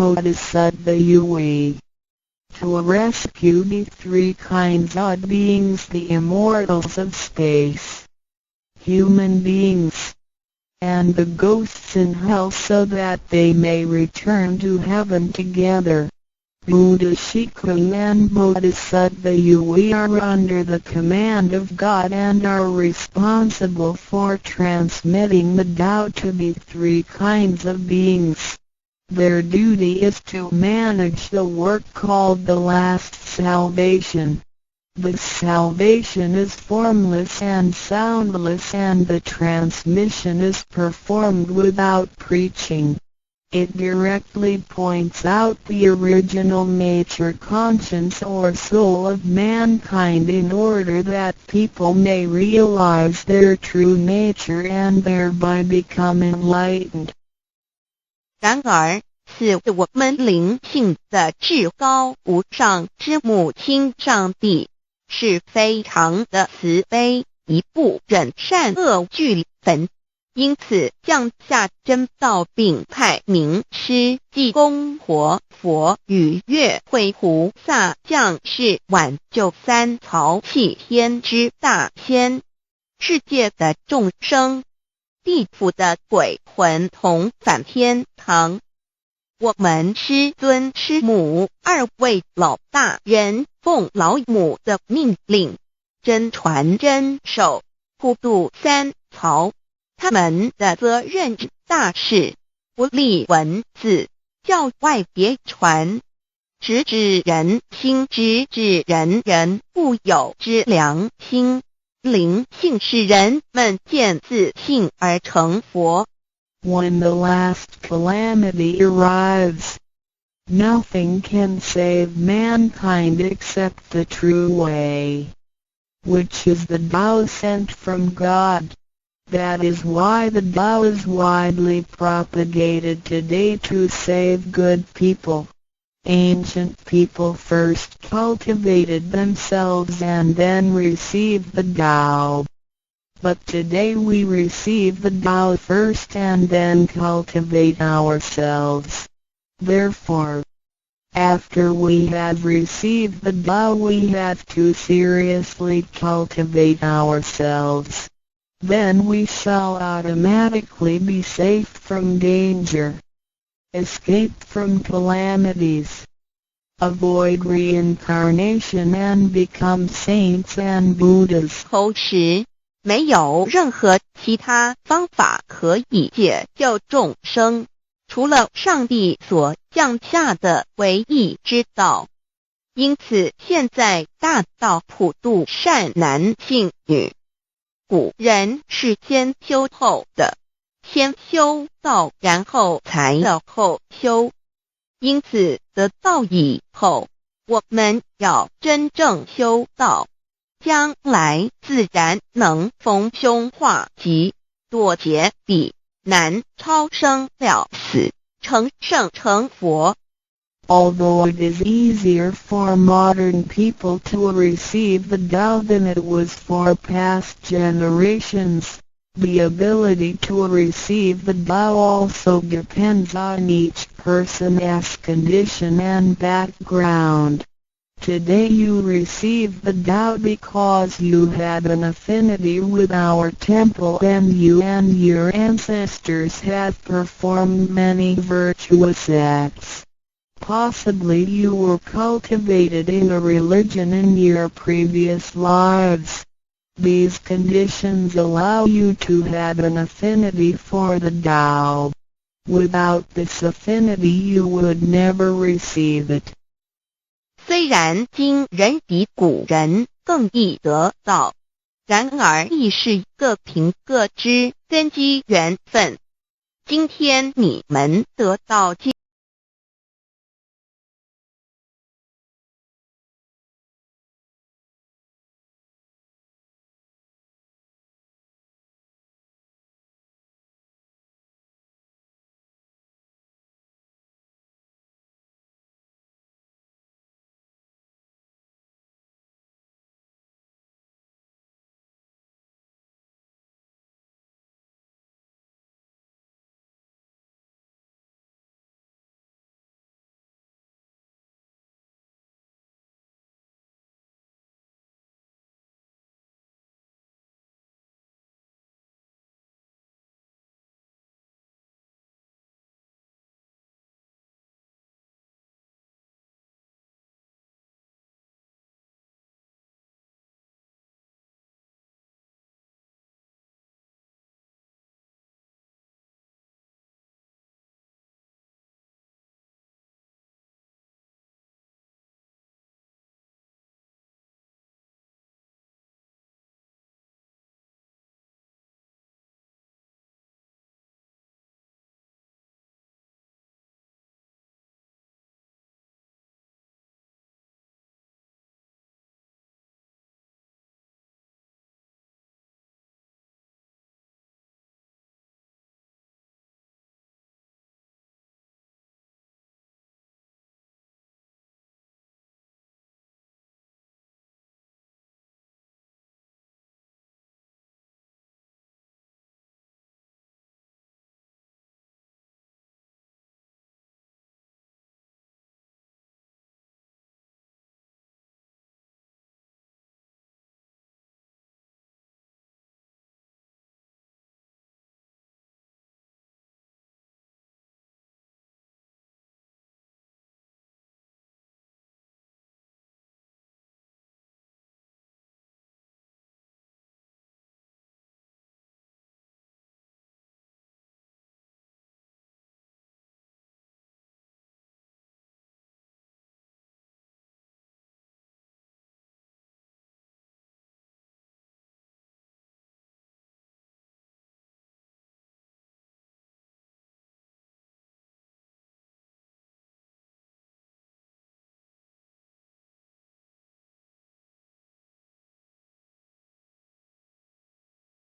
Bodhisattva Yui. To rescue the three kinds of beings, the immortals of space, human beings, and the ghosts in hell, so that they may return to heaven together. Buddha Shikung and Bodhisattva Yui are under the command of God and are responsible for transmitting the Tao to the three kinds of beings. Their duty is to manage the work called the last salvation. This salvation is formless and soundless, and the transmission is performed without preaching. It directly points out the original nature, conscience or soul of mankind, in order that people may realize their true nature and thereby become enlightened. 然而，是我们灵性的至高无上之母亲上帝，是非常的慈悲，一不忍善恶俱焚，因此降下真道，并派名师济公活佛与月慧菩萨降世，挽救三曹弃天之大千，世界的众生，地府的鬼魂同返天堂。我们师尊师母二位老大人奉老母的命令，真传真守，普渡三曹。他们的责任大事，不立文字，教外别传，直指人心，直指人人固有之良心。灵性使人们见自性而成佛。When the last calamity arrives, nothing can save mankind except the true way, which is the Tao sent from God. That is why the Tao is widely propagated today to save good people. Ancient people first cultivated themselves and then received the Tao. But today we receive the Tao first and then cultivate ourselves. Therefore, after we have received the Tao, we have to seriously cultivate ourselves. Then we shall automatically be safe from danger, escape from calamities, avoid reincarnation and become saints and Buddhas. 同时，没有任何其他方法可以解救众生，除了上帝所降下的唯一之道。因此，现在大道普渡善男信女。古人是先修后的，先修道，然后才到后修。因此，得道以后，我们要真正修道。将来自然能逢凶化吉，躲劫彼难，超生了死，成圣成佛。Although it is easier for modern people to receive the Tao than it was for past generations, the ability to receive the Tao also depends on each person's condition and background. Today you receive the Tao because you had an affinity with our temple and you and your ancestors have performed many virtuous acts. Possibly you were cultivated in a religion in your previous lives. These conditions allow you to have an affinity for the Tao. Without this affinity you would never receive it. 虽然今人比古人更易得道，然而亦是各凭各之，根基缘分。今天你们得到